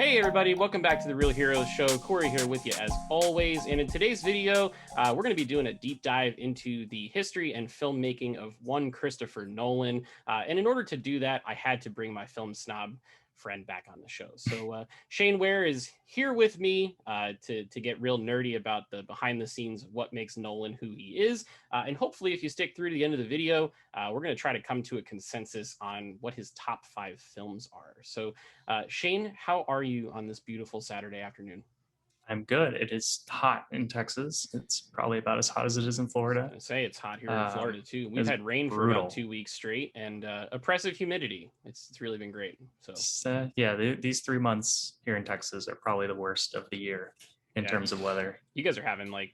Hey everybody, welcome back to the Real Heroes Show. Corey here with you as always. And in today's video, we're going to be doing a deep dive into the history and filmmaking of one Christopher Nolan. And in order to do that, I had to bring my film snob friend back on the show. So Shane Ware is here with me to get real nerdy about the behind the scenes of what makes Nolan who he is. And hopefully if you stick through to the end of the video, we're going to try to come to a consensus on what his top 5 films are. So Shane, how are you on this beautiful Saturday afternoon? I'm good. It is hot in Texas. It's probably about as hot as it is in Florida. I say it's hot here in Florida too. We've It's had rain for brutal. about 2 weeks straight and oppressive humidity. It's really been great. So Yeah, these 3 months here in Texas are probably the worst of the year in yeah, terms of weather. you guys are having like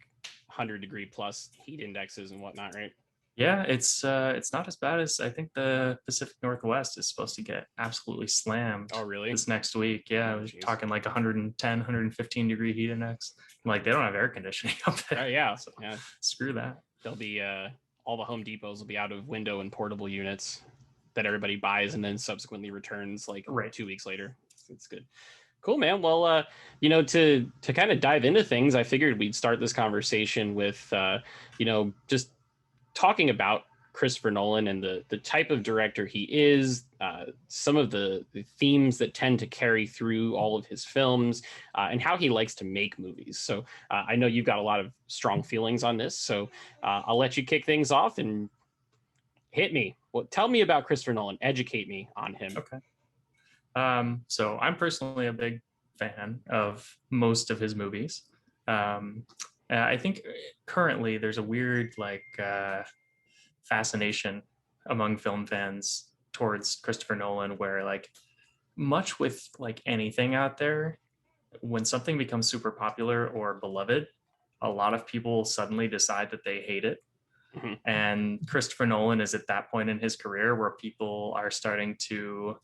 100-degree plus heat indexes and whatnot, right? Yeah, it's not as bad as I think the Pacific Northwest is supposed to get absolutely slammed Oh, really? this next week. Yeah, Oh, I was geez. talking like 110, 115 degree heat index. Like they don't have air conditioning up there. Oh, yeah. So Yeah. screw that. There'll be all the Home Depots will be out of window and portable units that everybody buys and then subsequently returns like Right. 2 weeks later. It's good. Cool, man. Well, to kind of dive into things, I figured we'd start this conversation with, just talking about Christopher Nolan and the type of director he is, some of the themes that tend to carry through all of his films, and how he likes to make movies. So I know you've got a lot of strong feelings on this, so I'll let you kick things off and hit me. Well, tell me about Christopher Nolan. Educate me on him. Okay. So I'm personally a big fan of most of his movies. I think currently there's a weird fascination among film fans towards Christopher Nolan, where like much with like anything out there, when something becomes super popular or beloved, a lot of people suddenly decide that they hate it. Mm-hmm. And Christopher Nolan is at that point in his career where people are starting to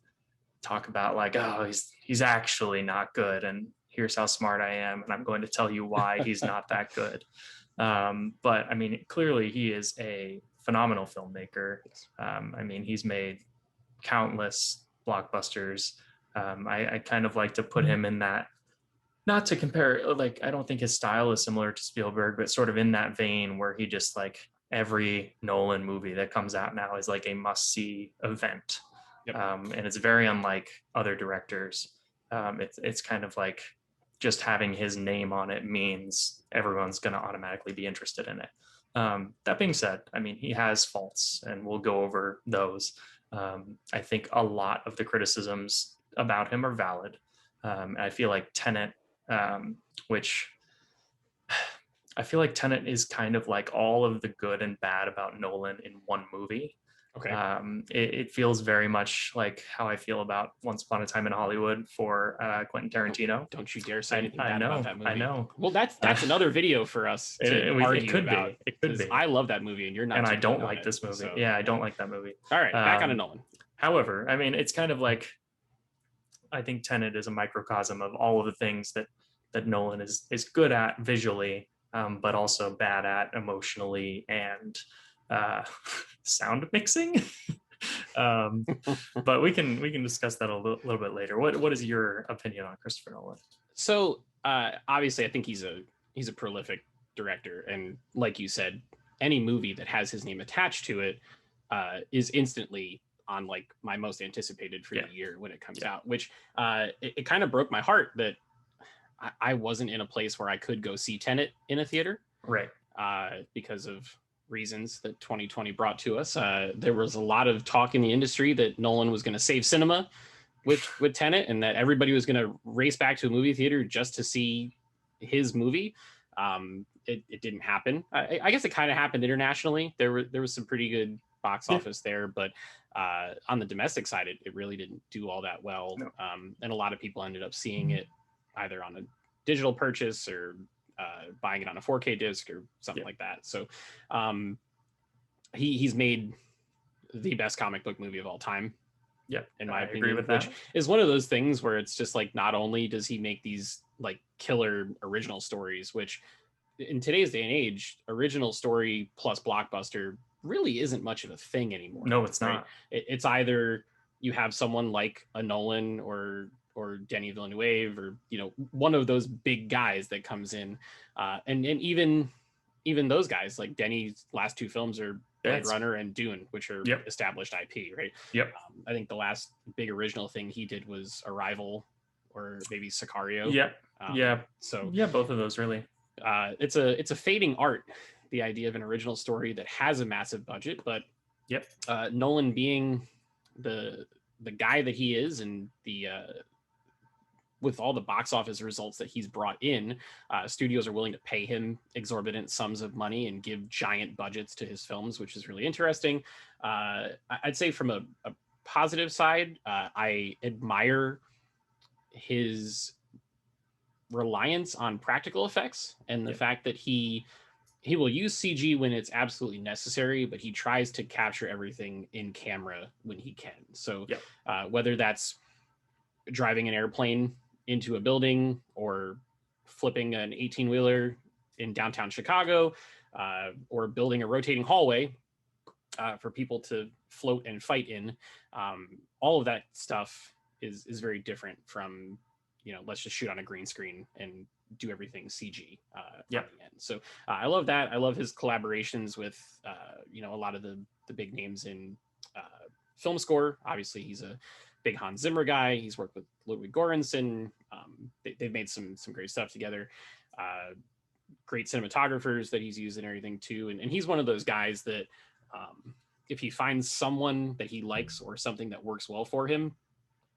talk about like, oh, he's actually not good, and here's how smart I am, and I'm going to tell you why he's not that good. But I mean, clearly he is a phenomenal filmmaker. I mean, he's made countless blockbusters. I kind of like to put him in that, not to compare, like I don't think his style is similar to Spielberg, but sort of in that vein where he just like every Nolan movie that comes out now is like a must-see event. Yep. And it's very unlike other directors. It's kind of like just having his name on it means everyone's going to automatically be interested in it. That being said, I mean, he has faults, and we'll go over those. I think a lot of the criticisms about him are valid. I feel like Tenet, which I feel like Tenet is kind of like all of the good and bad about Nolan in one movie. Okay. It feels very much like how I feel about Once Upon a Time in Hollywood for Quentin Tarantino. Don't you dare say anything bad about that movie. I know. Well, that's another video for us to argue about. It could be. I love that movie, and you're not. And I don't like this movie. So. Yeah, I don't like that movie. All right, back on to Nolan. However, I mean, it's kind of like, I think Tenet is a microcosm of all of the things that Nolan is good at visually, but also bad at emotionally and sound mixing. But we can discuss that a little bit later. What is your opinion on Christopher Nolan? So obviously, I think he's a prolific director, and like you said, any movie that has his name attached to it is instantly on like my most anticipated for the year when it comes out. Which it kind of broke my heart that I wasn't in a place where I could go see Tenet in a theater, right? Because of reasons that 2020 brought to us. There was a lot of talk in the industry that Nolan was going to save cinema with Tenet, and that everybody was going to race back to a movie theater just to see his movie. It didn't happen. I guess it kind of happened internationally. There was some pretty good box office there, but on the domestic side, it really didn't do all that well. No. And a lot of people ended up seeing it either on a digital purchase or buying it on a 4K disc or something like that. So he's made the best comic book movie of all time. Yeah, in my opinion, agree with that. Which is one of those things where it's just like, not only does he make these like killer original stories, which in today's day and age, original story plus blockbuster really isn't much of a thing anymore. No, it's not. It's either you have someone like a Nolan or or Denis Villeneuve, or one of those big guys that comes in, and even those guys, like Denny's last two films are Blade Runner and Dune, which are established IP, right? Yep. I think the last big original thing he did was Arrival, or maybe Sicario. Yeah. So yeah, both of those really. It's a fading art, the idea of an original story that has a massive budget, but Nolan, being the guy that he is, and the with all the box office results that he's brought in, studios are willing to pay him exorbitant sums of money and give giant budgets to his films, which is really interesting. I'd say from a positive side, I admire his reliance on practical effects, and the fact that he will use CG when it's absolutely necessary, but he tries to capture everything in camera when he can. So whether that's driving an airplane into a building, or flipping an 18-wheeler in downtown Chicago, or building a rotating hallway for people to float and fight in, all of that stuff is very different from, let's just shoot on a green screen and do everything CG. So I love that. I love his collaborations with, a lot of the big names in film score. Obviously, he's a big Hans Zimmer guy. He's worked with Ludwig Göransson. They've made some great stuff together. Great cinematographers that he's used and everything too. And he's one of those guys that if he finds someone that he likes or something that works well for him,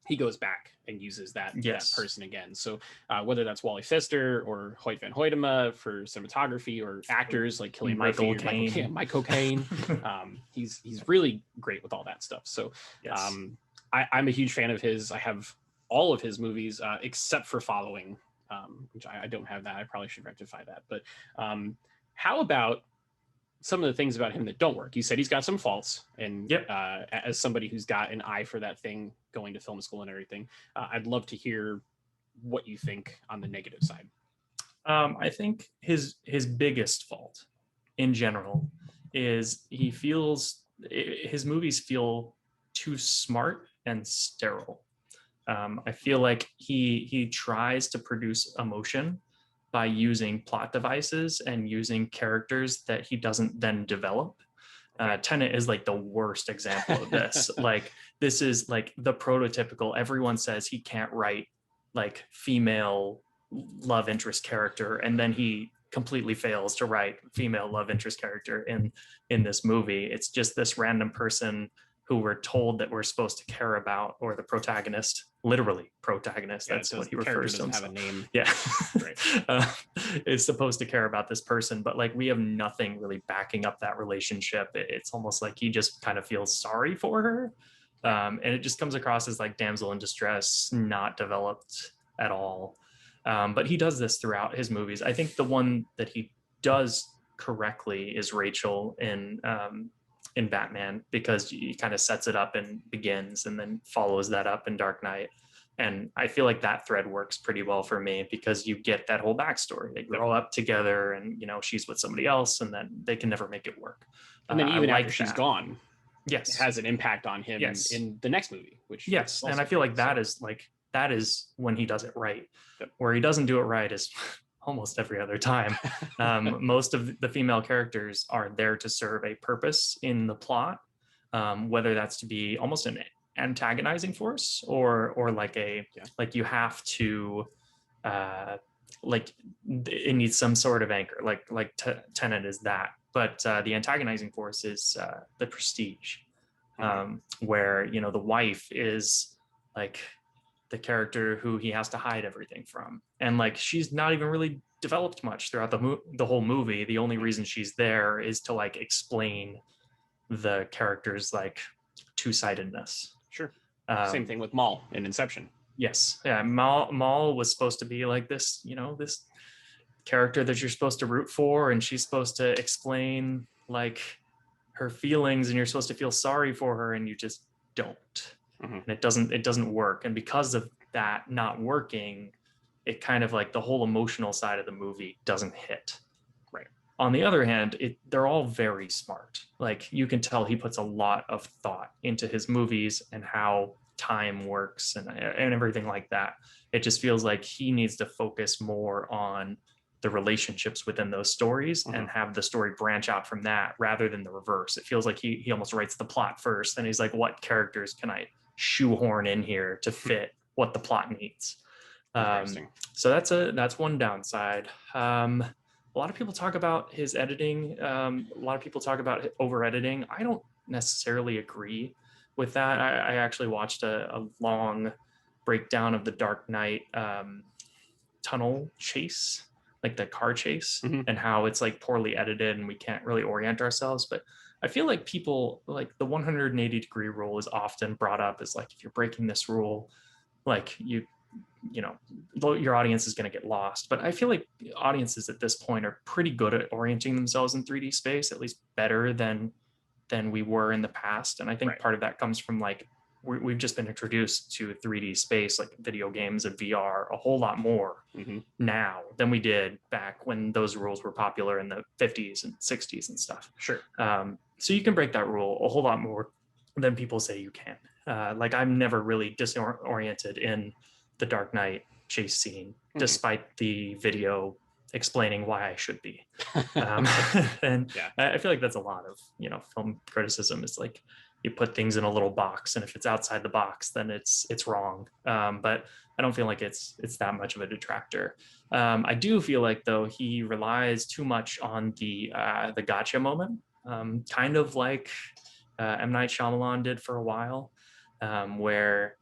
he goes back and uses that person again. So whether that's Wally Pfister or Hoyt van Hoytema for cinematography, or actors like Cillian Murphy, Michael Caine, he's really great with all that stuff. So I'm a huge fan of his. I have all of his movies except for Following, which I don't have that. I probably should rectify that. But how about some of the things about him that don't work? You said he's got some faults, and as somebody who's got an eye for that thing, going to film school and everything, I'd love to hear what you think on the negative side. I think his biggest fault in general is his movies feel too smart and sterile. I feel like he tries to produce emotion by using plot devices and using characters that he doesn't then develop. Tenet is like the worst example of this. Like, this is like the prototypical, everyone says he can't write like female love interest character, and then he completely fails to write female love interest character in this movie. It's just this random person who we're told that we're supposed to care about, or the protagonist, literally protagonist. That's what he refers to himself. Have a name. Yeah, is supposed to care about this person, but like we have nothing really backing up that relationship. It's almost like he just kind of feels sorry for her, and it just comes across as like damsel in distress, not developed at all. But he does this throughout his movies. I think the one that he does correctly is Rachel in Batman, because he kind of sets it up and begins and then follows that up in Dark Knight. And I feel like that thread works pretty well for me, because you get that whole backstory. They grow up together, and she's with somebody else, and then they can never make it work. And then even after she's gone, it has an impact on him in the next movie, which and I feel like that is when he does it right. Where he doesn't do it right is almost every other time. Most of the female characters are there to serve a purpose in the plot, whether that's to be almost an antagonizing force, or like like you have to like it needs some sort of anchor, like Tenet is that. But the antagonizing force is the Prestige, where the wife is like the character who he has to hide everything from, and like she's not even really developed much throughout the whole movie. The only reason she's there is to like explain the character's like two-sidedness. Sure. Same thing with Maul in Inception. Yes. Yeah. Maul was supposed to be like this, this character that you're supposed to root for, and she's supposed to explain like her feelings, and you're supposed to feel sorry for her, and you just don't. And it doesn't work. And because of that not working, it kind of like the whole emotional side of the movie doesn't hit. Right. On the other hand, they're all very smart. Like, you can tell he puts a lot of thought into his movies and how time works and everything like that. It just feels like he needs to focus more on the relationships within those stories and have the story branch out from that rather than the reverse. It feels like he almost writes the plot first, and he's like, what characters can I shoehorn in here to fit what the plot needs? So that's one downside. A lot of people talk about his editing. A lot of people talk about over editing. I don't necessarily agree with that. I actually watched a long breakdown of the Dark Knight tunnel chase, like the car chase, and how it's like poorly edited and we can't really orient ourselves. But I feel like people, like the 180-degree rule is often brought up as like, if you're breaking this rule, like you know, your audience is going to get lost. But I feel like audiences at this point are pretty good at orienting themselves in 3D space, at least better than we were in the past. And I think part of that comes from like, we've just been introduced to 3D space, like video games and VR, a whole lot more now than we did back when those rules were popular in the 50s and 60s and stuff. Sure. So you can break that rule a whole lot more than people say you can. Like I'm never really disoriented in the Dark Knight chase scene, despite the video explaining why I should be. And I feel like that's a lot of, you know, film criticism is like, you put things in a little box, and if it's outside the box, then it's wrong. But I don't feel like it's that much of a detractor. I do feel like though he relies too much on the gotcha moment, kind of like M. Night Shyamalan did for a while, where,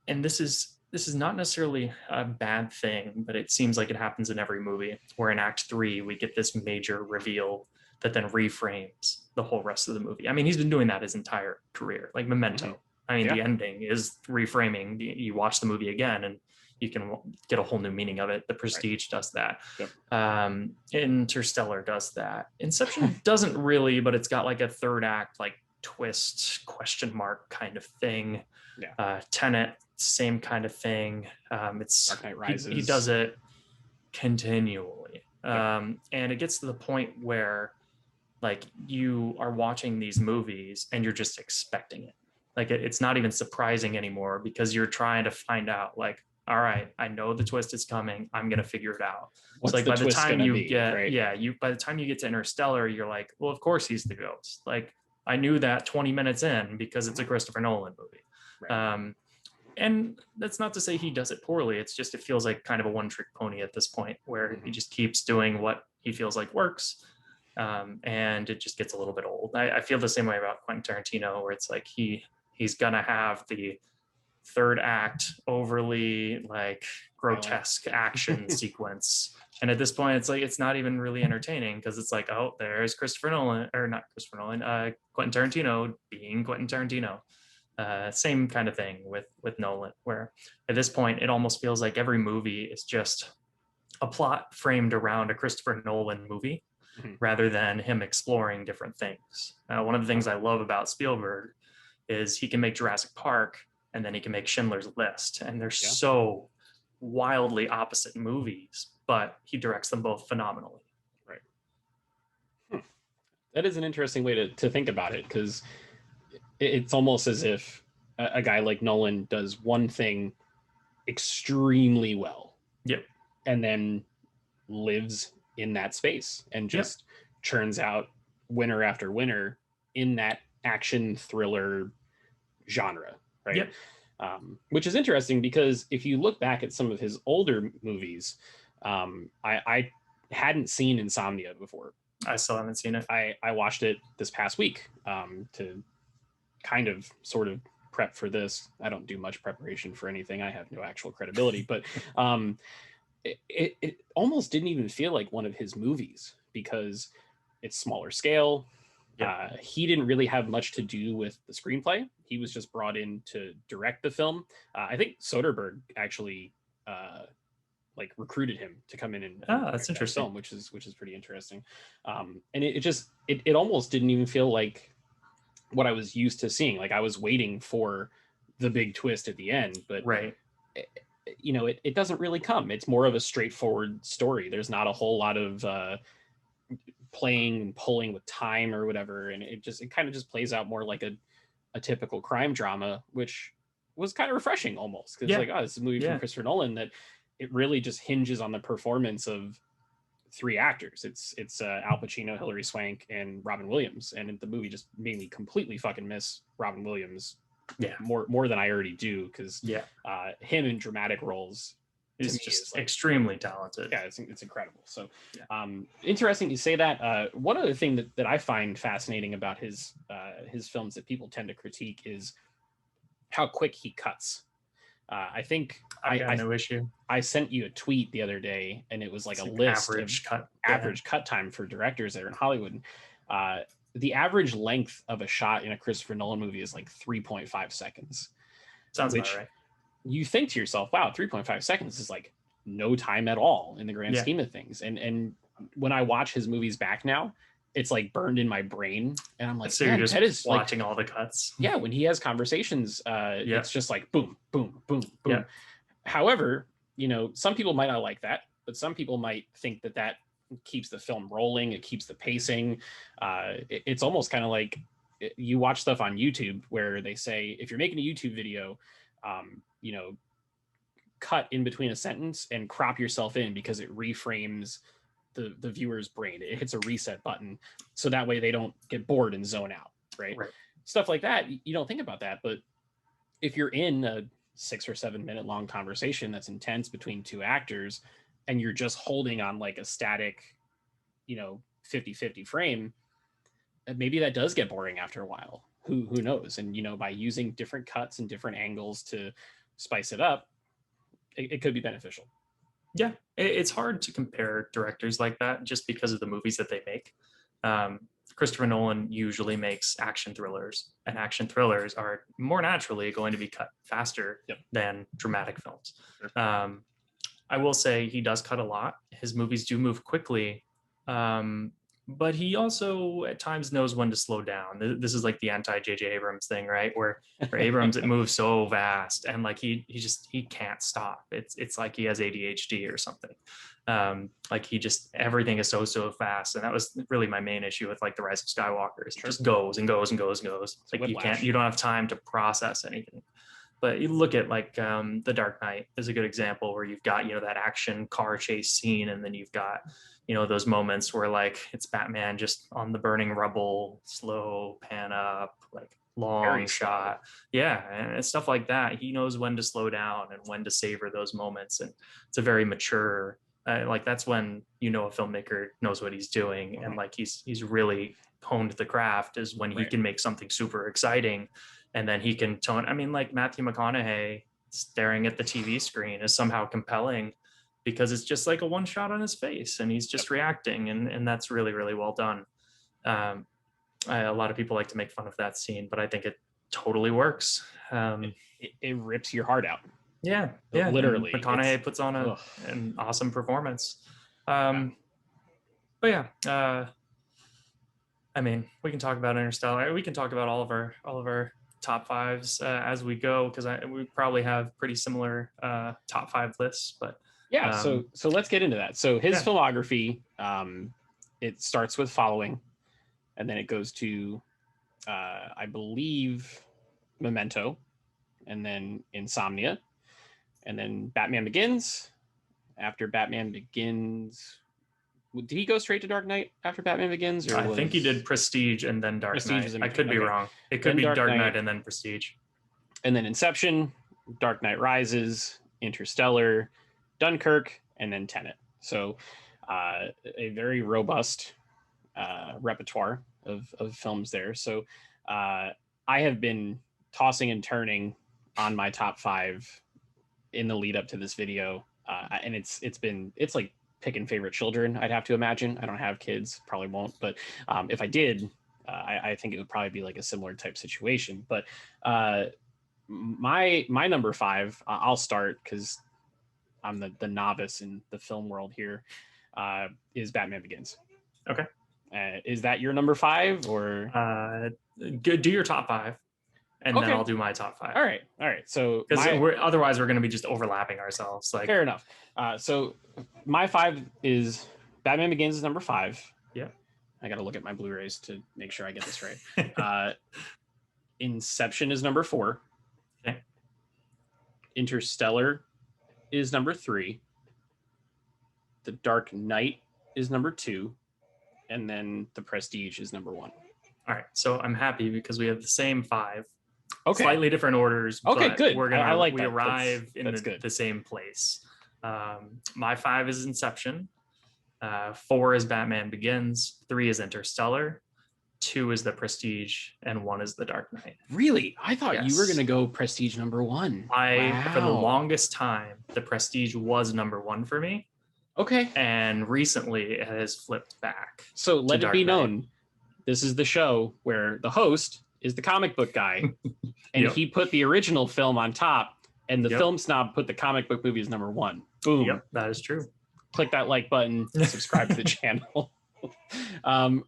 and this is not necessarily a bad thing, but it seems like it happens in every movie, where in Act 3 we get this major reveal that then reframes the whole rest of the movie. I mean, he's been doing that his entire career, like Memento. I mean, the ending is reframing. You watch the movie again and you can get a whole new meaning of it. The Prestige does that. Interstellar does that. Inception doesn't really, but it's got like a third act, like twist, question mark kind of thing. Tenet, same kind of thing. It's Dark Knight Rises. He does it continually. And it gets to the point where like you are watching these movies and you're just expecting it. Like it's not even surprising anymore because you're trying to find out like, all right, I know the twist is coming. I'm going to figure it out. What's so like the by the time you get, right? by the time you get to Interstellar, you're like, well, of course he's the ghost. Like I knew that 20 minutes in because it's a Christopher Nolan movie. Right. And that's not to say he does it poorly. It's just, it feels like kind of a one-trick pony at this point where he just keeps doing what he feels like works. And it just gets a little bit old. I feel the same way about Quentin Tarantino, where it's like he's gonna have the third act overly like grotesque action sequence, and at this point it's like it's not even really entertaining because it's like, oh, there's Christopher Nolan, or not Christopher Nolan, Quentin Tarantino being Quentin Tarantino. Same kind of thing with Nolan, where at this point it almost feels like every movie is just a plot framed around a Christopher Nolan movie rather than him exploring different things. One of the things I love about Spielberg is he can make Jurassic Park and then he can make Schindler's List, and they're so wildly opposite movies, but he directs them both phenomenally. Right. That is an interesting way to think about it, because it's almost as if a guy like Nolan does one thing extremely well. And then lives in that space and just churns out winner after winner in that action thriller genre, right? Which is interesting because if you look back at some of his older movies, I hadn't seen Insomnia before. I still haven't seen it. I watched it this past week to kind of sort of prep for this. I don't do much preparation for anything. I have no actual credibility, but it almost didn't even feel like one of his movies because it's smaller scale. He didn't really have much to do with the screenplay. He was just brought in to direct the film. I think Soderbergh actually like recruited him to come in and that's interesting. Film, which is pretty interesting. And it almost didn't even feel like what I was used to seeing. Like I was waiting for the big twist at the end, but it doesn't really come. It's more of a straightforward story. There's not a whole lot of playing and pulling with time or whatever, and it kind of just plays out more like a typical crime drama, which was kind of refreshing almost, because Yeah. like, oh, this is a movie from Yeah. Christopher Nolan that it really just hinges on the performance of three actors. It's Al Pacino, Hilary Swank, and Robin Williams, and the movie just made me completely fucking miss Robin Williams Yeah. more than I already do, because Yeah. him in dramatic roles to He's me just is like, extremely talented. yeah, it's incredible. So Yeah. interesting you say that. One other thing that I find fascinating about his films that people tend to critique is how quick he cuts. I think I got no issue. I sent you a tweet the other day, and it was like It's a like list average of cut. average cut time for directors that are in Hollywood. The average length of a shot in a Christopher Nolan movie is like 3.5 seconds. Sounds Which about right. you think to yourself, wow, 3.5 seconds is like no time at all in the grand Yeah. scheme of things. And when I watch his movies back now, it's like burned in my brain, and I'm like, So man, you're just that is like, watching all the cuts. yeah, when he has conversations, Yeah. it's just like boom, boom, boom, boom. Yeah. However, you know, some people might not like that, but some people might think that that keeps the film rolling. It keeps the pacing. It's almost kind of like you watch stuff on YouTube where they say, if you're making a YouTube video, you know, cut in between a sentence and crop yourself in, because it reframes the viewer's brain. It hits a reset button, so that way they don't get bored and zone out, right? Stuff like that. You don't think about that, but if you're in a 6 or 7 minute long conversation that's intense between two actors, and you're just holding on like a static, you know, 50-50 frame, maybe that does get boring after a while. Who knows? And you know, by using different cuts and different angles to spice it up, it could be beneficial. Yeah, it's hard to compare directors like that just because of the movies that they make. Christopher Nolan usually makes action thrillers, and action thrillers are more naturally going to be cut faster than dramatic films. I will say he does cut a lot. His movies do move quickly, but he also at times knows when to slow down. This is like the anti-JJ Abrams thing, right? Where for Abrams it moves so fast, and like he can't stop. It's like he has ADHD or something. Like he just, everything is so fast, and that was really my main issue with like the Rise of Skywalker. It just goes and goes and goes and goes. Like you don't have time to process anything. But you look at like The Dark Knight is a good example, where you've got, you know, that action car chase scene, and then you've got, you know, those moments where like it's Batman just on the burning rubble, slow pan up, like long shot. Yeah, and stuff like that. He knows when to slow down and when to savor those moments, and it's a very mature. Like that's when you know a filmmaker knows what he's doing, and like he's really honed the craft, is when he can make something super exciting. And then he can tone. I mean, like Matthew McConaughey staring at the TV screen is somehow compelling, because it's just like a one shot on his face, and he's just reacting, and that's really, really well done. A lot of people like to make fun of that scene, but I think it totally works. It rips your heart out. Yeah, literally. And McConaughey puts on an awesome performance. But yeah, I mean, we can talk about Interstellar. We can talk about all of our top fives as we go, because we probably have pretty similar top five lists. But yeah, so let's get into that. So his filmography, it starts with Following, and then it goes to I believe Memento, and then Insomnia, and then Batman Begins. After Batman Begins, did he go straight to Dark Knight after Batman Begins? Or I think he did Prestige and then Dark Knight. I could be wrong. It could be Dark Knight and then Prestige. And then Inception, Dark Knight Rises, Interstellar, Dunkirk, and then Tenet. So a very robust repertoire of films there. So I have been tossing and turning on my top five in the lead up to this video. And it's like picking favorite children, I'd have to imagine. I don't have kids, probably won't, but if I did, I think it would probably be like a similar type situation. But my number five, I'll start because I'm the novice in the film world here, is Batman Begins. Okay. Is that your number five, or do your top five? And then I'll do my top five. All right. So because otherwise we're going to be just overlapping ourselves. Like, fair enough. So my five is Batman Begins is number five. Yeah. I got to look at my Blu-rays to make sure I get this right. Inception is number four. Okay. Interstellar is number 3. The Dark Knight is number 2. And then The Prestige is number 1. All right, so I'm happy because we have the same 5, Okay. slightly different orders. Okay, but good. We're gonna I like we that. arrive in that's good. the same place. My 5 is Inception. 4 is Batman Begins. 3 is Interstellar. 2 is The Prestige, and 1 is The Dark Knight. Really? I thought you were Yes. going to go Prestige number 1. For the Wow. longest time, The Prestige was number 1 for me. Okay. And recently it has flipped back. So let it Dark be Knight. known, this is the show where the host is the comic book guy, and Yep. he put the original film on top, and the Yep. film snob put the comic book movie as number 1. Boom. Yep, that is true. Click that like button, subscribe to the channel.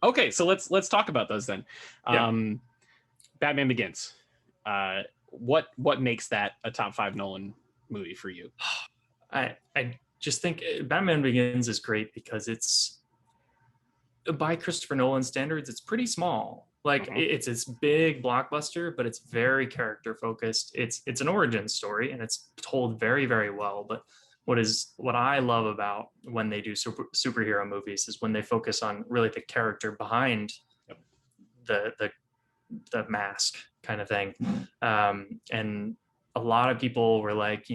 Okay, so let's talk about those then. Batman Begins. What makes that a top 5 Nolan movie for you? I just think Batman Begins is great because it's, by Christopher Nolan standards, it's pretty small. Like it's this big blockbuster, but it's very character focused. It's an origin story, and it's told very, very well. But what I love about when they do superhero movies is when they focus on really the character behind the mask kind of thing. And a lot of people were like,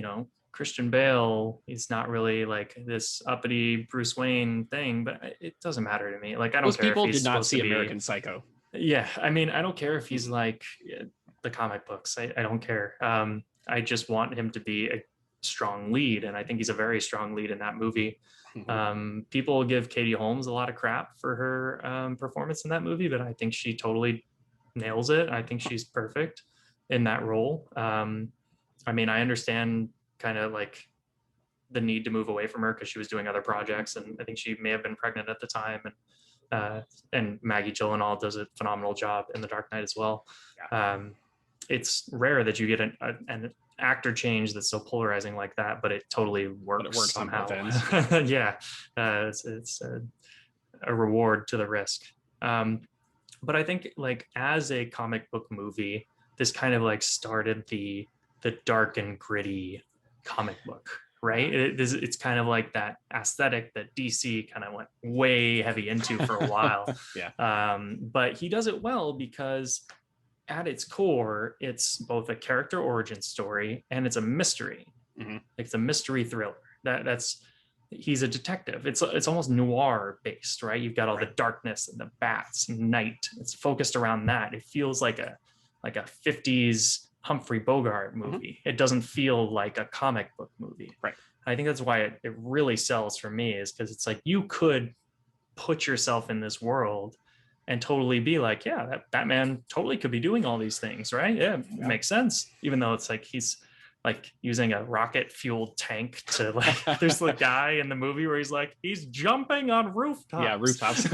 Christian Bale, he's not really like this uppity Bruce Wayne thing, but it doesn't matter to me. Like, I don't care people if he's did not see supposed to be American Psycho. Yeah, I mean, I don't care if he's like the comic books. I don't care. I just want him to be a strong lead, and I think he's a very strong lead in that movie. People give Katie Holmes a lot of crap for her performance in that movie, but I think she totally nails it. I think she's perfect in that role. I mean, I understand kind of like the need to move away from her because she was doing other projects, and I think she may have been pregnant at the time, and Maggie Gyllenhaal does a phenomenal job in The Dark Knight as well. It's rare that you get an actor change that's so polarizing like that, but it totally works, but it works somehow. On both ends. Yeah, it's a reward to the risk. But I think like as a comic book movie, this kind of like started the dark and gritty comic book, right? It's kind of like that aesthetic that DC kind of went way heavy into for a while. But he does it well because at its core, it's both a character origin story and it's a mystery. It's a mystery thriller. He's a detective. It's almost noir based, right? You've got all the darkness and the bats and night. It's focused around that. It feels like a 50s Humphrey Bogart movie. It doesn't feel like a comic book movie. Right. I think that's why it really sells for me, is because it's like you could put yourself in this world and totally be like, yeah, that Batman totally could be doing all these things, right? Yeah, it makes sense. Even though it's like he's like using a rocket fueled tank to like, there's the guy in the movie where he's like, he's jumping on rooftops. Yeah, rooftops.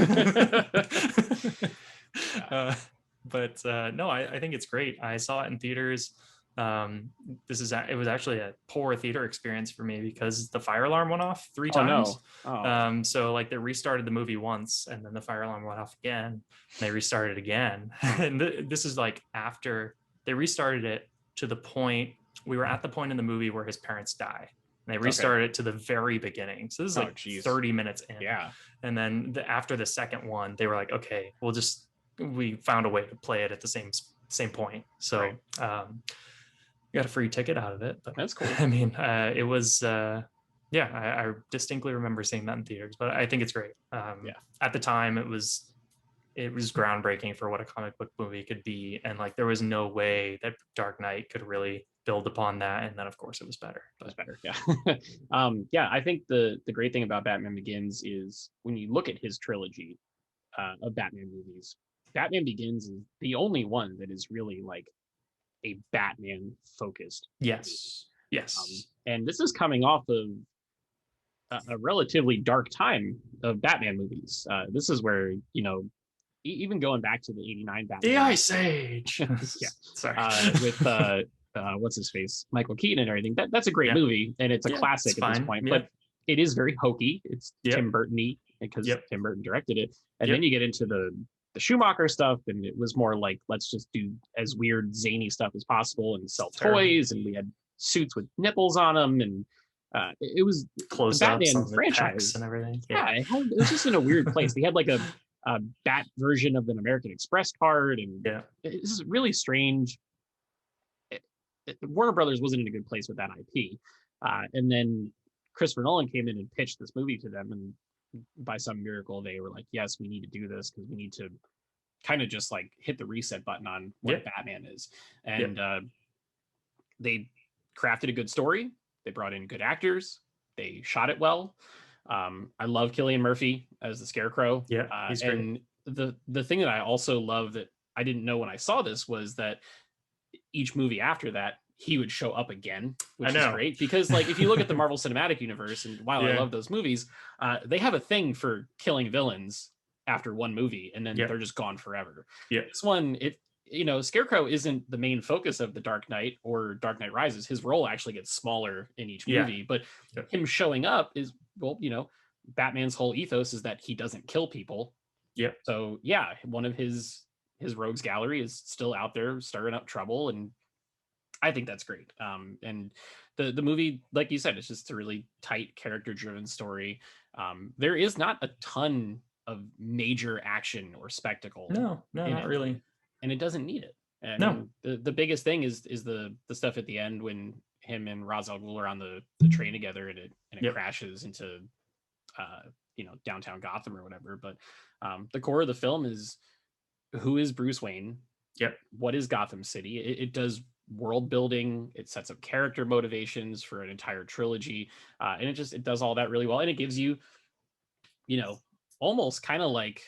But no, I think it's great. I saw it in theaters. It was actually a poor theater experience for me because the fire alarm went off 3 times. So like they restarted the movie once, and then the fire alarm went off again, and they restarted again. And this is like after they restarted it to the point, we were at the point in the movie where his parents die. And they restarted it to the very beginning. So this is like 30 minutes in. Yeah. And then after the second one, they were like, okay, we found a way to play it at the same point. So got a free ticket out of it. But that's cool. I mean, it was I distinctly remember seeing that in theaters, but I think it's great. At the time it was groundbreaking for what a comic book movie could be, and like there was no way that Dark Knight could really build upon that, and then of course it was better. It was better. I think the great thing about Batman Begins is when you look at his trilogy of Batman movies, Batman Begins is the only one that is really like a Batman focused movie. And this is coming off of a relatively dark time of Batman movies. This is where, even going back to the 89 Batman, the Ice Age. Sorry. With what's his face, Michael Keaton and everything. That's a great movie, and it's a classic at this point. But it is very hokey. It's Tim Burton-y because Tim Burton directed it. And then you get into the Schumacher stuff, and it was more like, let's just do as weird zany stuff as possible and sell toys. And we had suits with nipples on them, and it was the Close-ups Batman on the pecs franchise. and everything. Yeah, Yeah. it was just in a weird place. They had like a Bat version of an American Express card, and Yeah. this is really strange. Warner Brothers wasn't in a good place with that IP, and then Christopher Nolan came in and pitched this movie to them, and by some miracle, they were like, "Yes, we need to do this because we need to kind of just like hit the reset button on Yeah. what Batman is." Yeah. And they crafted a good story. They brought in good actors. They shot it well. I love Cillian Murphy as the Scarecrow. Yeah. He's great. And the thing that I also love that I didn't know when I saw this was that each movie after that he would show up again, which is great because like if you look at the Marvel Cinematic Universe, and while I love those movies, they have a thing for killing villains after one movie and then they're just gone forever. Yeah. This one, Scarecrow isn't the main focus of the Dark Knight or Dark Knight Rises. His role actually gets smaller in each movie, but him showing up is, well, Batman's whole ethos is that he doesn't kill people. Yeah. So yeah, one of his rogues gallery is still out there stirring up trouble, and I think that's great. And the movie, like you said, it's just a really tight character driven story. There is not a ton of major action or spectacle. No, not really. And it doesn't need it. I mean, the biggest thing is the stuff at the end when him and Ra's al Ghul are on the train together, and it crashes into downtown Gotham or whatever. But the core of the film is, who is Bruce Wayne? Yep. What is Gotham City? It does world building. It sets up character motivations for an entire trilogy, and it does all that really well. And it gives you, almost kind of like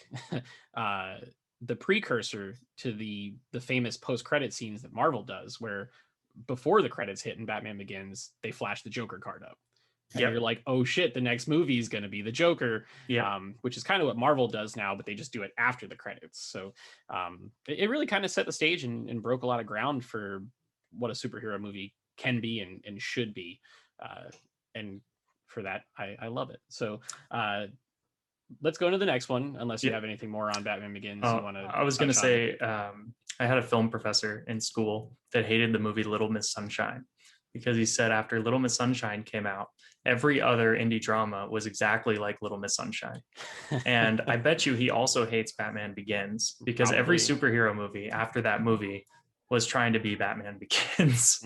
the precursor to the famous post-credit scenes that Marvel does, where before the credits hit in Batman Begins, they flash the Joker card up. And you're like, oh shit, the next movie is going to be the Joker, which is kind of what Marvel does now, but they just do it after the credits. So it really kind of set the stage and broke a lot of ground for what a superhero movie can be and should be. And for that, I love it. So let's go into the next one, unless you have anything more on Batman Begins. I was going to say, I had a film professor in school that hated the movie Little Miss Sunshine, because he said after Little Miss Sunshine came out, every other indie drama was exactly like Little Miss Sunshine. And I bet you he also hates Batman Begins, because every superhero movie after that movie was trying to be Batman Begins.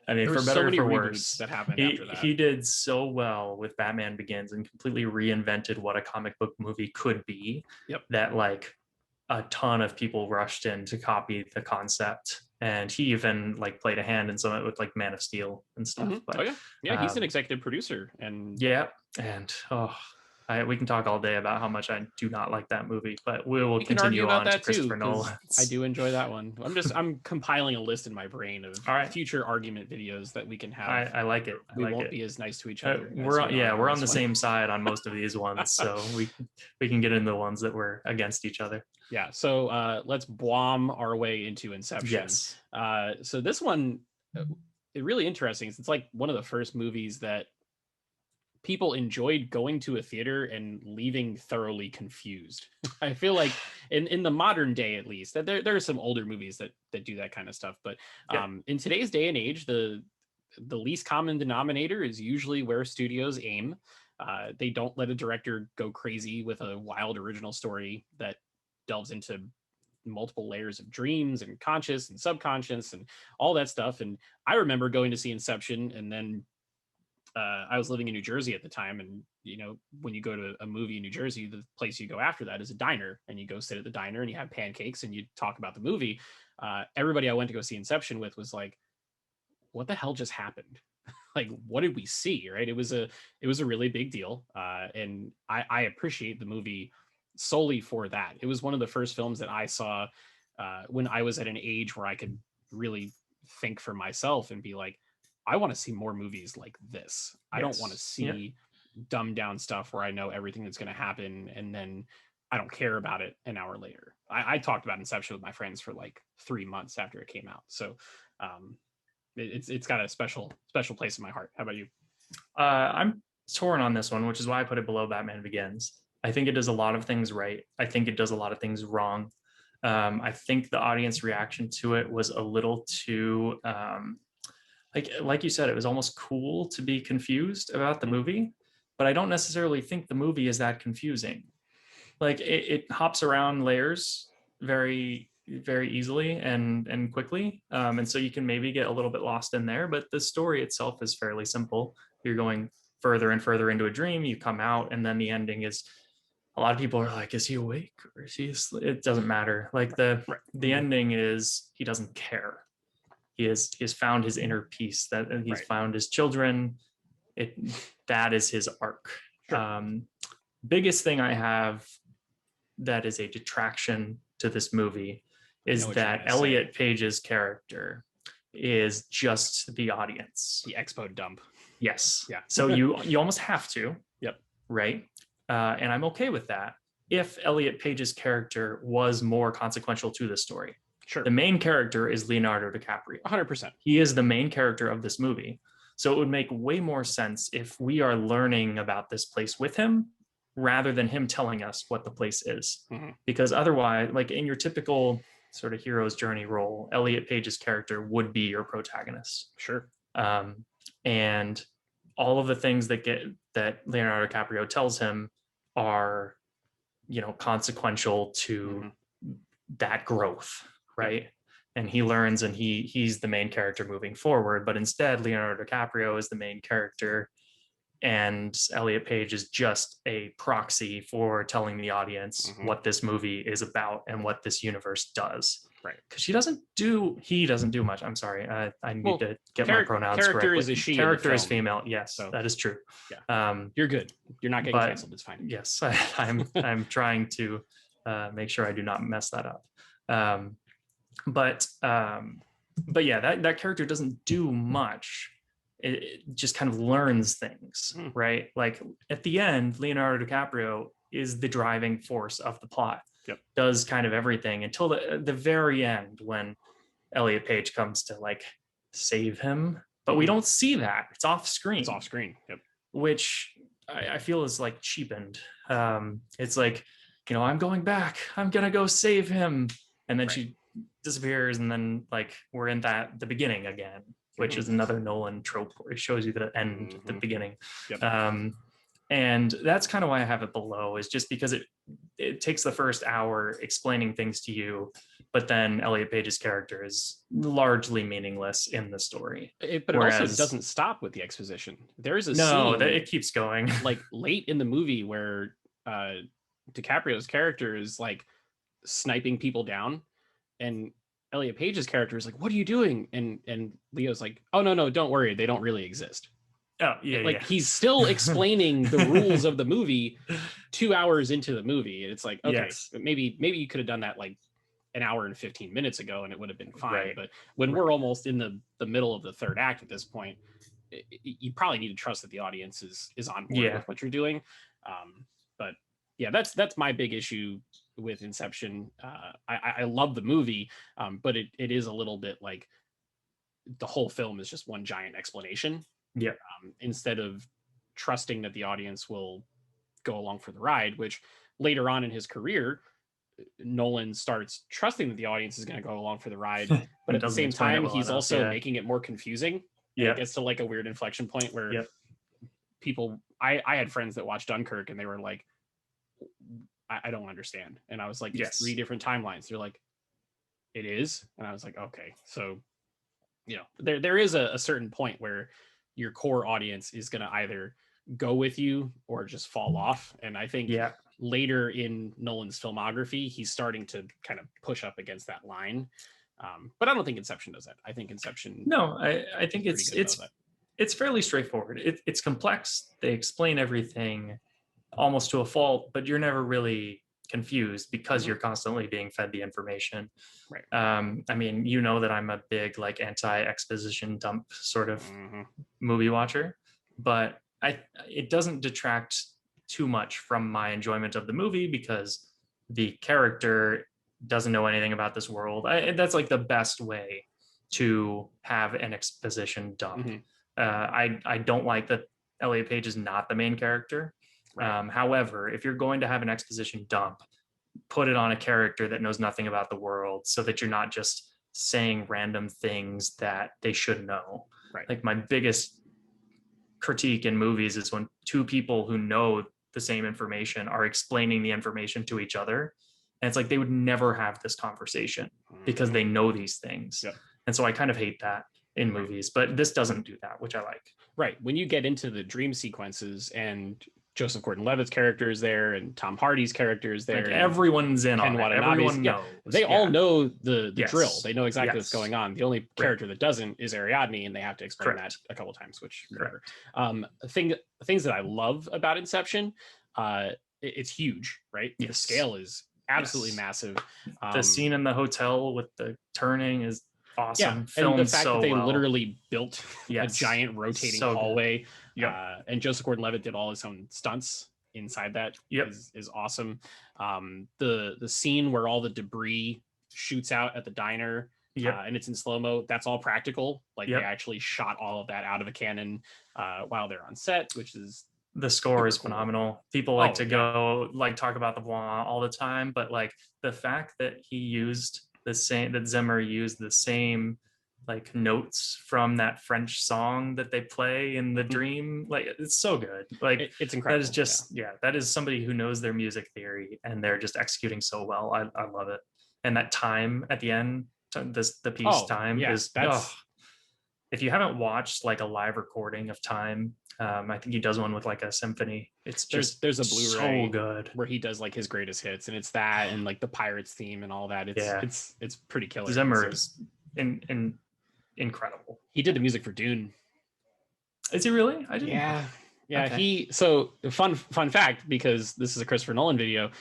I mean, for better or for worse, that happened after that. He did so well with Batman Begins and completely reinvented what a comic book movie could be, that like a ton of people rushed in to copy the concept. And he even like played a hand in some of it with like Man of Steel and stuff. But, he's an executive producer, and we can talk all day about how much I do not like that movie, but we will continue on to Christopher Nolan. I do enjoy that one. I'm compiling a list in my brain of future argument videos that we can have. I like it. We won't be as nice to each other. We're on the same side on most of these ones, so we can get into the ones that we're against each other. Yeah. So let's bomb our way into Inception. Yes. So this one, it's really interesting. It's like one of the first movies that people enjoyed going to a theater and leaving thoroughly confused. I feel like in the modern day, at least, that there are some older movies that do that kind of stuff. But in today's day and age, the least common denominator is usually where studios aim. They don't let a director go crazy with a wild original story that delves into multiple layers of dreams and conscious and subconscious and all that stuff. And I remember going to see Inception, and then I was living in New Jersey at the time, and when you go to a movie in New Jersey, the place you go after that is a diner, and you go sit at the diner and you have pancakes and you talk about the movie. Everybody I went to go see Inception with was like, what the hell just happened? Like, what did we see? Right? It was a really big deal, and I appreciate the movie solely for that. It was one of the first films that I saw when I was at an age where I could really think for myself and be like, I want to see more movies like this. I don't want to see dumbed down stuff where I know everything that's going to happen and then I don't care about it an hour later. I talked about Inception with my friends for like 3 months after it came out. So it's got a special place in my heart. How about you? I'm torn on this one, which is why I put it below Batman Begins. I think it does a lot of things right. I think it does a lot of things wrong. I think the audience reaction to it was a little too like you said, it was almost cool to be confused about the movie, but I don't necessarily think the movie is that confusing. Like it hops around layers very easily and quickly, and so you can maybe get a little bit lost in there, but the story itself is fairly simple. You're going further and further into a dream, you come out, and then the ending is, a lot of people are like, is he awake or is he asleep? It doesn't matter. Like the ending is, he doesn't care. He has found his inner peace, that he's found his children. It that is his arc. Biggest thing I have that is a detraction to this movie is that Elliot Page's character is just the audience. The expo dump. Yes. Yeah. So you almost have to. Yep. Right. And I'm okay with that if Elliot Page's character was more consequential to the story. Sure. The main character is Leonardo DiCaprio. 100%. He is the main character of this movie. So it would make way more sense if we are learning about this place with him rather than him telling us what the place is. Because otherwise, like in your typical sort of hero's journey role, Elliot Page's character would be your protagonist. Sure. And all of the things that Leonardo DiCaprio tells him are, consequential to that growth, right? And he learns, and he's the main character moving forward. But instead, Leonardo DiCaprio is the main character, and Elliot Page is just a proxy for telling the audience what this movie is about and what this universe does. Right. Because he doesn't do much. I'm sorry. I need to get my pronouns character correctly. Is a she. Character is female. Yes, so, that is true. Yeah. You're good. You're not getting canceled. It's fine. Yes, I'm trying to make sure I do not mess that up. But yeah, that character doesn't do much. It just kind of learns things, right? Like at the end, Leonardo DiCaprio is the driving force of the plot. Yep. Does kind of everything until the very end when Elliot Page comes to like save him. But we don't see that. It's off screen. It's off screen. Yep. Which I feel is like cheapened. It's like, I'm going back. I'm going to go save him. And then she disappears. And then like we're in the beginning again, which is another Nolan trope where it shows you the end at the beginning. Yep. And that's kind of why I have it below, is just because it takes the first hour explaining things to you, but then Elliot Page's character is largely meaningless in the story. But it also doesn't stop with the exposition. There is a scene, it keeps going. Like late in the movie where DiCaprio's character is like sniping people down, and Elliot Page's character is like, "What are you doing?" And Leo's like, "Oh no, don't worry, they don't really exist." Oh yeah, like he's still explaining the rules of the movie 2 hours into the movie. And it's like, okay, maybe you could have done that like an hour and 15 minutes ago and it would have been fine. Right. But when we're almost in the middle of the third act at this point, you probably need to trust that the audience is on board with what you're doing. But yeah, that's my big issue with Inception. I love the movie, but it is a little bit like the whole film is just one giant explanation. Yeah. Instead of trusting that the audience will go along for the ride, which later on in his career, Nolan starts trusting that the audience is going to go along for the ride, but at the same time, he's also making it more confusing. Yeah. It gets to like a weird inflection point where people, I had friends that watched Dunkirk and they were like, I don't understand. And I was like, it's 3 different timelines. They're like, it is. And I was like, okay. So, there is a certain point where your core audience is going to either go with you or just fall off. And I think later in Nolan's filmography, he's starting to kind of push up against that line. But I don't think Inception does that. I think Inception. No, I think it's fairly straightforward. It's complex. They explain everything almost to a fault, but you're never really confused because you're constantly being fed the information. Right. I mean, that I'm a big like anti-exposition dump sort of movie watcher, but it doesn't detract too much from my enjoyment of the movie because the character doesn't know anything about this world. That's like the best way to have an exposition dump. I don't like that Elliot Page is not the main character. Right. However, if you're going to have an exposition dump, put it on a character that knows nothing about the world so that you're not just saying random things that they should know. Right. Like my biggest critique in movies is when two people who know the same information are explaining the information to each other. And it's like they would never have this conversation because they know these things. Yep. And so I kind of hate that in movies, but this doesn't do that, which I like. Right. When you get into the dream sequences and Joseph Gordon-Levitt's character is there and Tom Hardy's character is there. Like everyone's in on it. Everyone knows. They all know the Yes. drill. They know exactly Yes. what's going on. The only character that doesn't is Ariadne, and they have to explain Correct. that a couple times, which whatever. Things that I love about Inception, it's huge, right? Yes. The scale is absolutely massive. The scene in the hotel with the turning is awesome. Yeah, Filmed and the fact so that they well. literally built Yes. a giant rotating So good. hallway, Yep. and Joseph Gordon-Levitt did all his own stunts inside that. Yep. is awesome. The scene where all the debris shoots out at the diner, Yep. and it's in slow-mo, that's all practical. Like Yep. they actually shot all of that out of a cannon while they're on set, which is The score is super cool. phenomenal. People like Oh, to yeah. go like talk about the blah all the time, but like the fact that he used the same, that Zimmer used the same like notes from that French song that they play in the dream, like it's so good. Like it's incredible. that is just that is somebody who knows their music theory and they're just executing so well. I love it. And that time at the end, the piece time is if you haven't watched like a live recording of Time, I think he does one with like a symphony. It's just there's a Blu-ray so good where he does like his greatest hits, and it's that and like the Pirates theme and all that. It's pretty killer. Zimmer is incredible. He did the music for Dune. Is he really? I didn't. Yeah. Okay. So fun fact, because this is a Christopher Nolan video.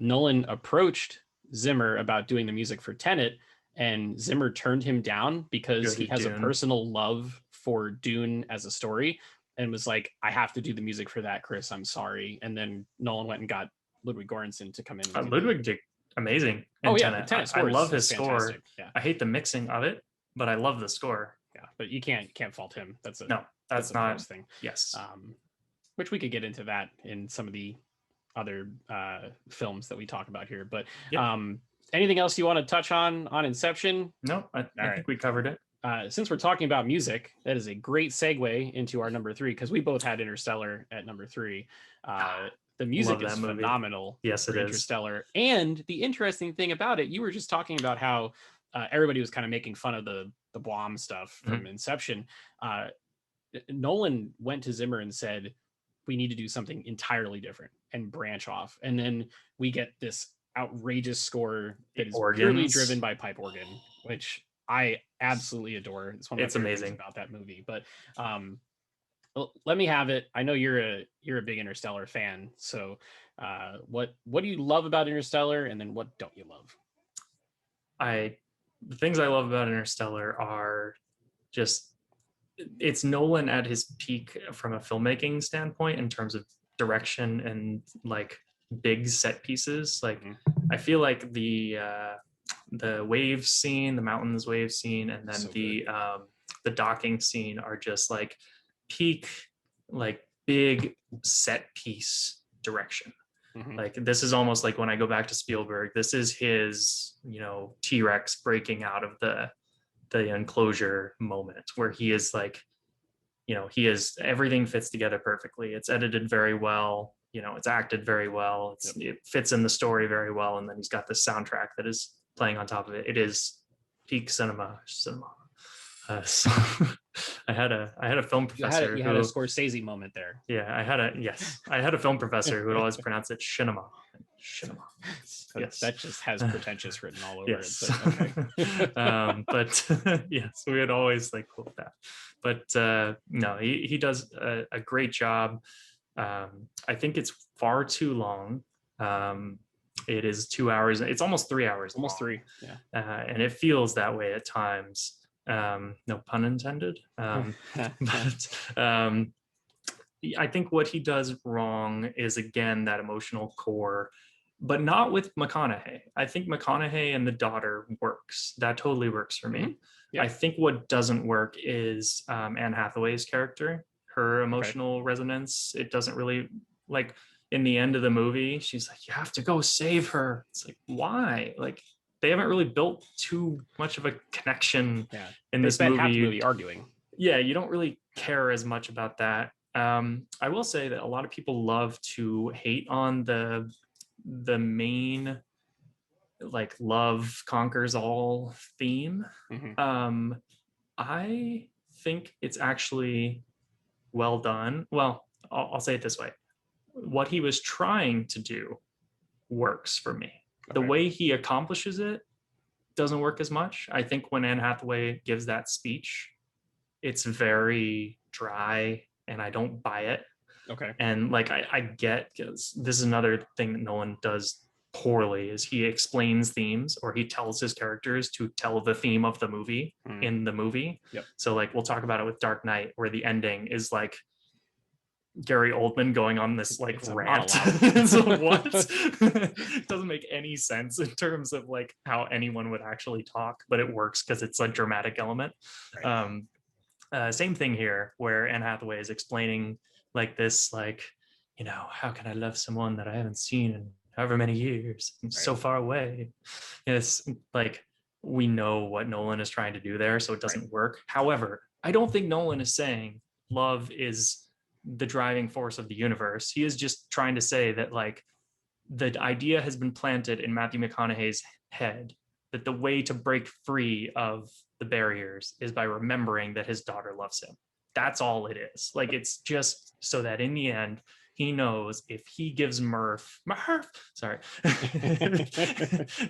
Nolan approached Zimmer about doing the music for Tenet, and Zimmer turned him down because he has a personal love for Dune as a story, and was like, "I have to do the music for that, Chris. I'm sorry." And then Nolan went and got Ludwig Göransson to come in. Ludwig did amazing. Tenet I love his score. Yeah. I hate the mixing of it, but I love the score. Yeah, but you can't fault him. That's not a thing. Yes. Which we could get into that in some of the other films that we talk about here. But anything else you want to touch on Inception? No, I think we covered it. Since we're talking about music, that is a great segue into our number 3, because we both had Interstellar at number 3. The music is phenomenal. Yes, it is. Interstellar. And the interesting thing about it, you were just talking about how everybody was kind of making fun of the Blom stuff from Inception. Nolan went to Zimmer and said, we need to do something entirely different and branch off. And then we get this outrageous score that is purely driven by pipe organ, which I absolutely adore. It's one of my favorite things about that movie. But let me have it. I know you're a big Interstellar fan. So what do you love about Interstellar, and then what don't you love? The things I love about Interstellar are just, it's Nolan at his peak from a filmmaking standpoint in terms of direction and like big set pieces. Like I feel like the wave scene, the mountains wave scene, and then the docking scene are just like peak, like big set piece direction. Like this is almost like when I go back to Spielberg, this is his, T-Rex breaking out of the enclosure moment where he is like, everything fits together perfectly. It's edited very well, it's acted very well. It fits in the story very well. And then he's got this soundtrack that is playing on top of it. It is peak cinema. So I had a film professor. You had a Scorsese moment there. Yeah, I had a film professor who would always pronounce it shinema. Yes. That just has pretentious written all over it. But, okay. But yes, we would always like quote that. But no, he does a great job. I think it's far too long. It is 2 hours. It's almost 3 hours. Almost long. 3. Yeah. And it feels that way at times. No pun intended. But I think what he does wrong is, again, that emotional core, but not with McConaughey. I think McConaughey and the daughter works. That totally works for me. Yeah. I think what doesn't work is Anne Hathaway's character, her emotional resonance. It doesn't really, like in the end of the movie, she's like, you have to go save her. It's like, why? Like, they haven't really built too much of a connection Yeah, in they this spent half the movie. movie arguing. Yeah, you don't really care as much about that. I will say that a lot of people love to hate on the main, like, love conquers all theme. Hmm. Um, I think it's actually well done. Well, I'll say it this way: what he was trying to do works for me. The Okay. way he accomplishes it doesn't work as much. I think when Anne Hathaway gives that speech, it's very dry and I don't buy it. Okay. And like I get, because this is another thing that Nolan does poorly, is he explains themes, or he tells his characters to tell the theme of the movie Mm. in the movie. Yep. So like we'll talk about it with Dark Knight, where the ending is like Gary Oldman going on this like It's a rant. monologue. So what? It doesn't make any sense in terms of like how anyone would actually talk, but it works because it's a dramatic element. Right. Same thing here, where Anne Hathaway is explaining like this, like, how can I love someone that I haven't seen in however many years? I'm so Right. far away. It's like we know what Nolan is trying to do there, so it Right. doesn't work. However, I don't think Nolan is saying love is the driving force of the universe. He is just trying to say that like the idea has been planted in Matthew McConaughey's head that the way to break free of the barriers is by remembering that his daughter loves him. That's all it is. Like, it's just so that in the end, he knows if he gives Murph, sorry,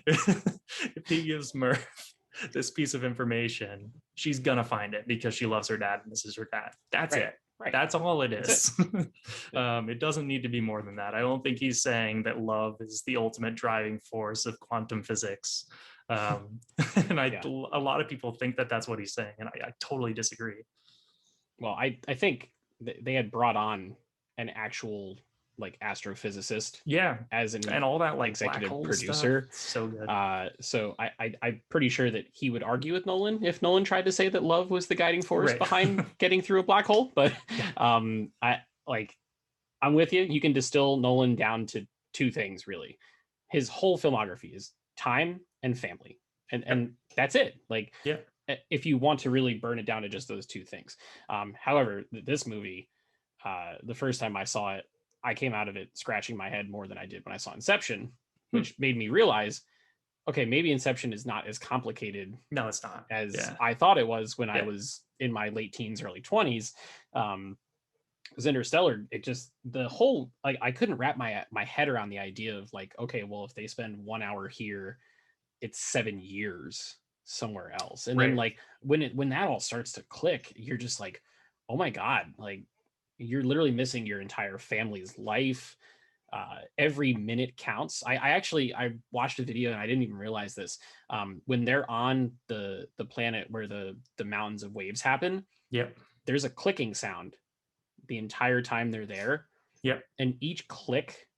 if he gives Murph this piece of information, she's gonna find it because she loves her dad and this is her dad. That's Right. it. Right. That's all it That's is. It doesn't need to be more than that. I don't think he's saying that love is the ultimate driving force of quantum physics. And Yeah. a lot of people think that that's what he's saying, and I totally disagree. Well, I think they had brought on an actual like astrophysicist Yeah, as an and all that like black executive hole stuff. producer. So good. So I'm pretty sure that he would argue with Nolan if Nolan tried to say that love was the guiding force Right. behind getting through a black hole. But Yeah. I like I'm with you. You can distill Nolan down to two things really. His whole filmography is time and family, and that's it. Like, Yeah. if you want to really burn it down to just those two things. However, this movie, the first time I saw it, I came out of it scratching my head more than I did when I saw Inception, which made me realize, okay, maybe Inception is not as complicated No, it's not. as Yeah. I thought it was when I Yeah. was in my late teens, early 20s. Because Interstellar, it just the whole like I couldn't wrap my head around the idea of like, okay, well, if they spend 1 hour here, it's 7 years somewhere else. And then Right. like when that all starts to click, you're just like, oh my God, like you're literally missing your entire family's life. Every minute counts. I watched a video and I didn't even realize this. When they're on the planet where the mountains of waves happen, Yep. there's a clicking sound the entire time they're there. Yep. And each click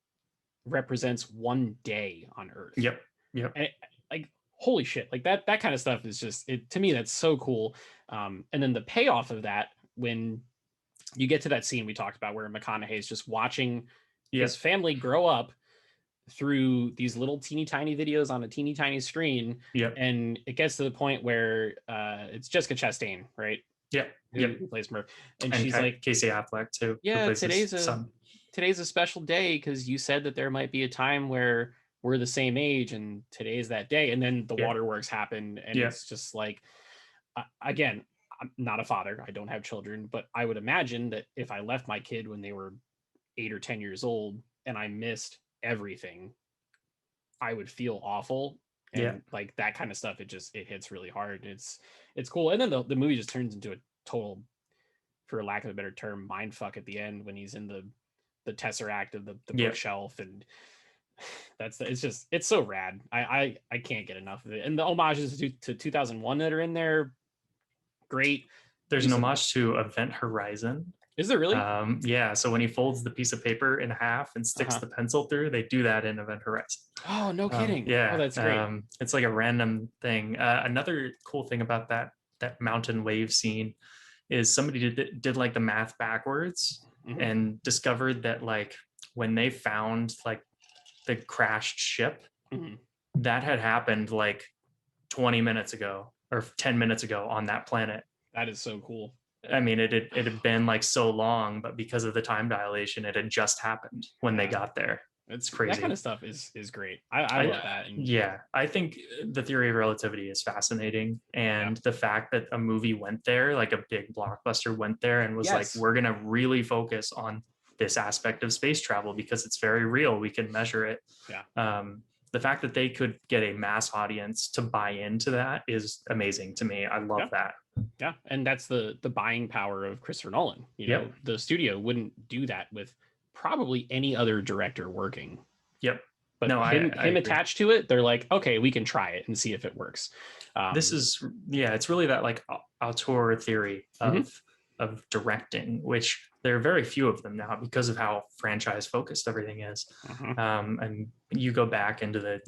represents one day on Earth. Yep. Yep. And like, holy shit, like that kind of stuff is just to me that's so cool. And then the payoff of that, when you get to that scene we talked about where McConaughey is just watching his family grow up through these little teeny tiny videos on a teeny tiny screen. Yep. And it gets to the point where it's Jessica Chastain, right? Yep. Who plays Murph. And she's like, Casey Affleck too. yeah, today's a special day because you said that there might be a time where we're the same age and today's that day. And then the waterworks happen, and it's just like, again, I'm not a father, I don't have children, but I would imagine that if I left my kid when they were 8 or 10 years old and I missed everything, I would feel awful. And like that kind of stuff, it hits really hard. It's cool. And then the movie just turns into a total, for lack of a better term, mind fuck at the end when he's in the tesseract of the bookshelf. And it's so rad. I can't get enough of it. And the homages to 2001 that are in there, great. There's an homage to Event Horizon. Is there really? Yeah. So when he folds the piece of paper in half and sticks the pencil through, they do that in Event Horizon. Oh, no kidding. Yeah. Oh, that's great. It's like a random thing. Another cool thing about that mountain wave scene is somebody did like the math backwards and discovered that like when they found like the crashed ship, that had happened like 20 minutes ago or 10 minutes ago on that planet. That is so cool. I mean, it had been like so long, but because of the time dilation, it had just happened when they got there. It's crazy. That kind of stuff is great. I love that. And yeah, I think the theory of relativity is fascinating, and the fact that a movie went there, like a big blockbuster went there and was like, we're gonna really focus on this aspect of space travel because it's very real. We can measure it. Yeah. The fact that they could get a mass audience to buy into that is amazing to me. I love that. Yeah, and that's the buying power of Christopher Nolan. You know, the studio wouldn't do that with probably any other director working. Yep. But no, him attached to it, they're like, okay, we can try it and see if it works. This is it's really that like auteur theory of directing, which there are very few of them now because of how franchise focused everything is. And you go back into the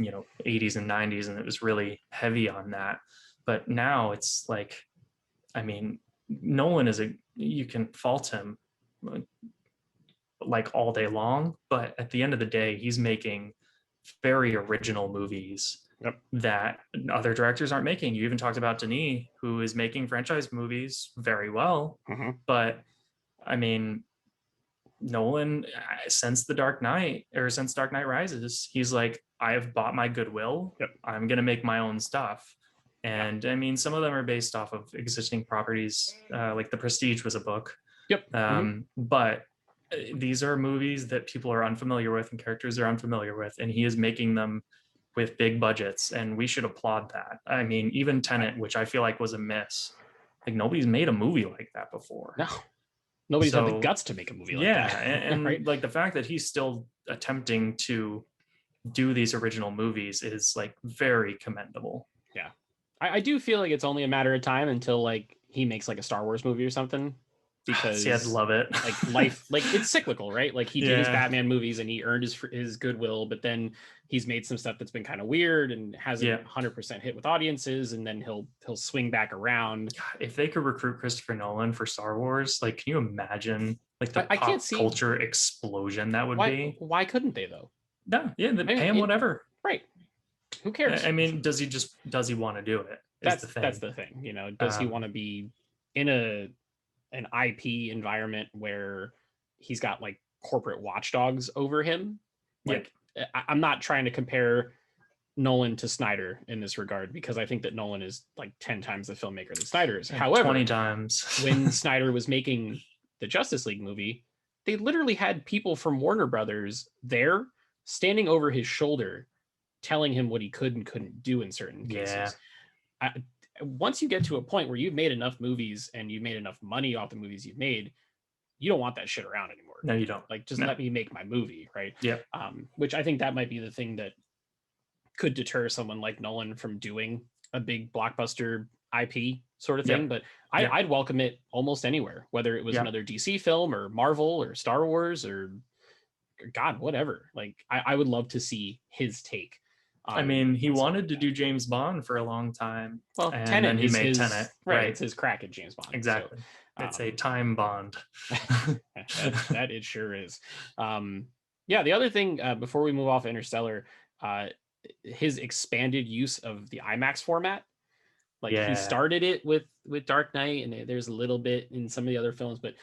80s and 90s, and it was really heavy on that. But now it's like, I mean, Nolan you can fault him like all day long, but at the end of the day, he's making very original movies that other directors aren't making. You even talked about Denis, who is making franchise movies very well. But I mean, Nolan, since The Dark Knight, or since Dark Knight Rises, he's like, I have bought my goodwill. I'm going to make my own stuff. And I mean, some of them are based off of existing properties, like The Prestige was a book. But these are movies that people are unfamiliar with and characters are unfamiliar with, and he is making them with big budgets, and we should applaud that. I mean, even Tenet, which I feel like was a miss, like nobody's made a movie like that before. No, nobody's had the guts to make a movie like that. and right? Like the fact that he's still attempting to do these original movies is like very commendable. Yeah, I do feel like it's only a matter of time until like he makes like a Star Wars movie or something, because I'd love it. Like life, like it's cyclical, right? Like he did his Batman movies and he earned his goodwill, but then he's made some stuff that's been kind of weird and hasn't 100% hit with audiences, and then he'll swing back around. If they could recruit Christopher Nolan for Star Wars, like, can you imagine like the pop culture explosion that would be? Why couldn't they though? No, pay him whatever. Right. Who cares? I mean, does he want to do it? That's the thing. You know, does he want to be in an IP environment where he's got like corporate watchdogs over him? Like, I'm not trying to compare Nolan to Snyder in this regard, because I think that Nolan is like 10 times the filmmaker that Snyder is. However, 20 times. When Snyder was making the Justice League movie, they literally had people from Warner Brothers there standing over his shoulder, telling him what he could and couldn't do in certain cases. Once you get to a point where you've made enough movies and you've made enough money off the movies you've made, you don't want that shit around anymore. No, you don't. Like, just let me make my movie, right? Yeah. Which I think that might be the thing that could deter someone like Nolan from doing a big blockbuster IP sort of thing. But I'd welcome it almost anywhere, whether it was another DC film or Marvel or Star Wars or God, whatever. Like, I would love to see his take. I mean, he wanted to do James Bond for a long time. Well, and Tenet then he made Tenet. Right, it's his crack at James Bond. Exactly. So, it's a time bond. that it sure is. The other thing, before we move off Interstellar, his expanded use of the IMAX format. Like, he started it with Dark Knight, and there's a little bit in some of the other films, but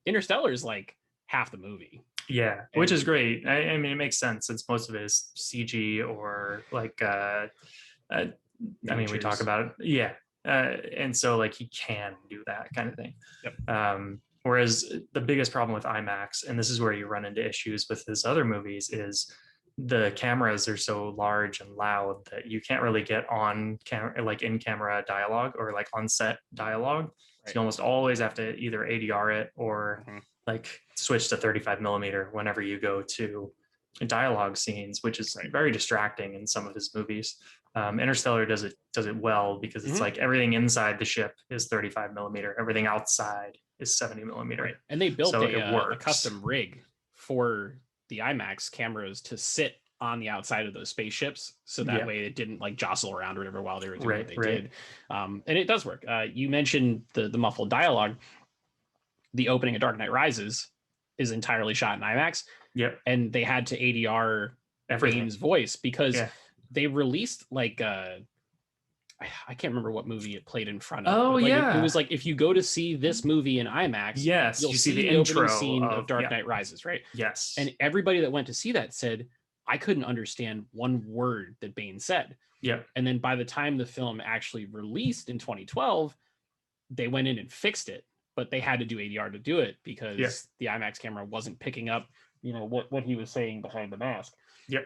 Interstellar is like half the movie. Yeah, which is great. I mean, it makes sense since most of it is CG or like, I mean, we talk about it. And so like he can do that kind of thing. Whereas the biggest problem with IMAX, and this is where you run into issues with his other movies, is the cameras are so large and loud that you can't really get on camera, like in camera dialogue or like on set dialogue. So you almost always have to either ADR it or like switch to 35 millimeter whenever you go to dialogue scenes, which is very distracting in some of his movies. Interstellar does it well because it's like everything inside the ship is 35 millimeter, everything outside is 70 millimeter. Right. And they built a custom rig for the IMAX cameras to sit on the outside of those spaceships, so that way it didn't like jostle around or whatever while they were doing what they did. And it does work. You mentioned the muffled dialogue. The opening of Dark Knight Rises is entirely shot in IMAX. And they had to ADR Bane's voice because they released like I can't remember what movie it played in front of. Oh But like yeah. it was like, if you go to see this movie in IMAX, Yes, you'll you see the opening intro scene of of Dark Knight Rises, right? yes. And everybody that went to see that said, I couldn't understand one word that Bane said. Yeah. And then by the time the film actually released in 2012, they went in and fixed it, but they had to do ADR to do it because the IMAX camera wasn't picking up, what he was saying behind the mask. Yep.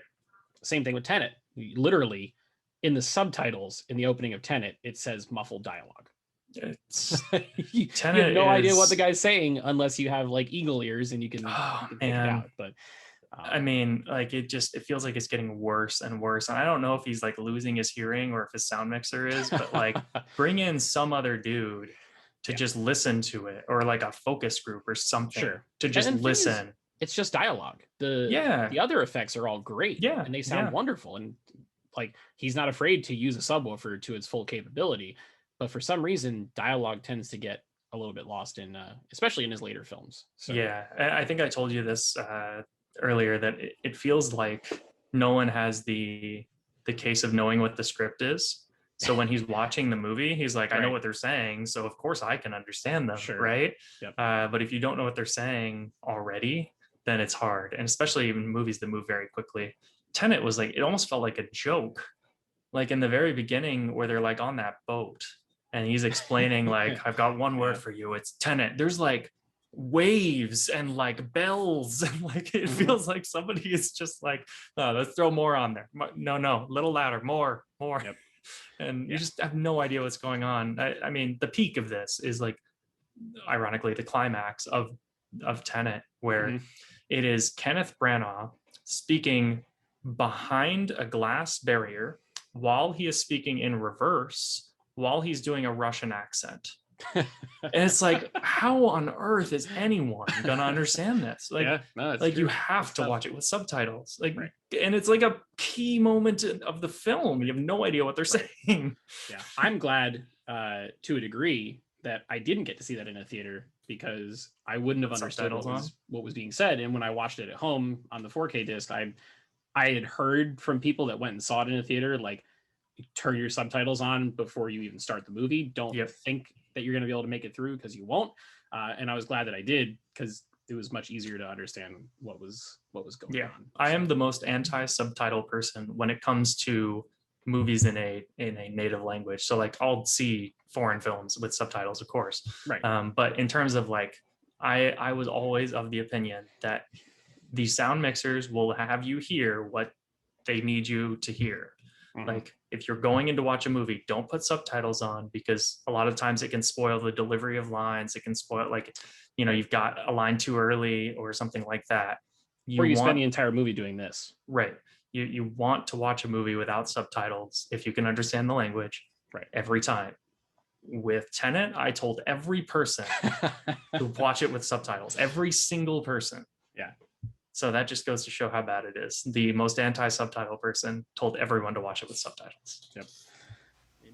Same thing with Tenet. Literally, in the subtitles in the opening of Tenet, it says muffled dialogue. It's you have no idea what the guy's saying unless you have like eagle ears and you can pick it out. But I mean, like it feels like it's getting worse and worse. And I don't know if he's like losing his hearing or if his sound mixer is, but like bring in some other dude to just listen to it, or like a focus group or something to just listen. It's just dialogue. The other effects are all great. Yeah. And they sound wonderful. And like he's not afraid to use a subwoofer to its full capability. But for some reason, dialogue tends to get a little bit lost in, especially in his later films. So. Yeah, I think I told you this earlier, that it feels like Nolan has the case of knowing what the script is. So when he's watching the movie, he's like, I know what they're saying, so of course I can understand them, right? Yep. But if you don't know what they're saying already, then it's hard. And especially in movies that move very quickly. Tenet was like, it almost felt like a joke. Like in the very beginning where they're like on that boat and he's explaining like, I've got one word for you, it's Tenet. There's like waves and like bells and like it feels like somebody is just like, oh, let's throw more on there. No, a little louder, more. Yep. And you just have no idea what's going on. I mean, the peak of this is like, ironically, the climax of Tenet, where it is Kenneth Branagh speaking behind a glass barrier while he is speaking in reverse while he's doing a Russian accent. And it's like, how on earth is anyone gonna understand this? Like, you have to watch it with subtitles. Like, and it's like a key moment of the film. You have no idea what they're saying. Yeah, I'm glad to a degree that I didn't get to see that in a theater, because I wouldn't have understood what was being said. And when I watched it at home on the 4K disc, I had heard from people that went and saw it in a theater, like, turn your subtitles on before you even start the movie. Don't think that you're going to be able to make it through, because you won't. And I was glad that I did, because it was much easier to understand what was going on. I am the most anti-subtitle person when it comes to movies in a native language. So like, I'll see foreign films with subtitles, of course. Right. But in terms of like, I was always of the opinion that the sound mixers will have you hear what they need you to hear. Like, if you're going in to watch a movie, don't put subtitles on, because a lot of times it can spoil the delivery of lines. It can spoil, like, you've got a line too early or something like that. Or you spend the entire movie doing this. Right. You want to watch a movie without subtitles if you can understand the language. Right. Every time. With Tenet, I told every person to watch it with subtitles. Every single person. Yeah. So that just goes to show how bad it is. The most anti-subtitle person told everyone to watch it with subtitles. Yep.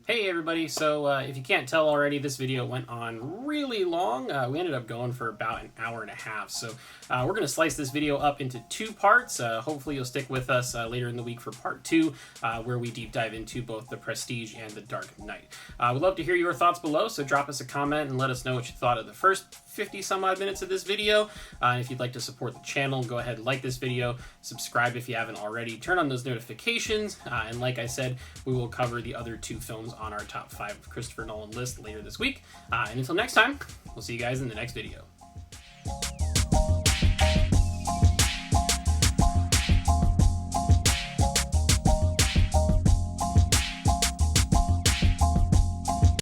Hey everybody, so if you can't tell already, this video went on really long. We ended up going for about an hour and a half, so we're going to slice this video up into 2 parts. Hopefully you'll stick with us later in the week for part 2, where we deep dive into both The Prestige and The Dark Knight. We'd love to hear your thoughts below, so drop us a comment and let us know what you thought of the first 50 some odd minutes of this video. And if you'd like to support the channel, go ahead and like this video, subscribe if you haven't already, turn on those notifications, and like I said, we will cover the other 2 films on our top 5 Christopher Nolan list later this week. And until next time, we'll see you guys in the next video.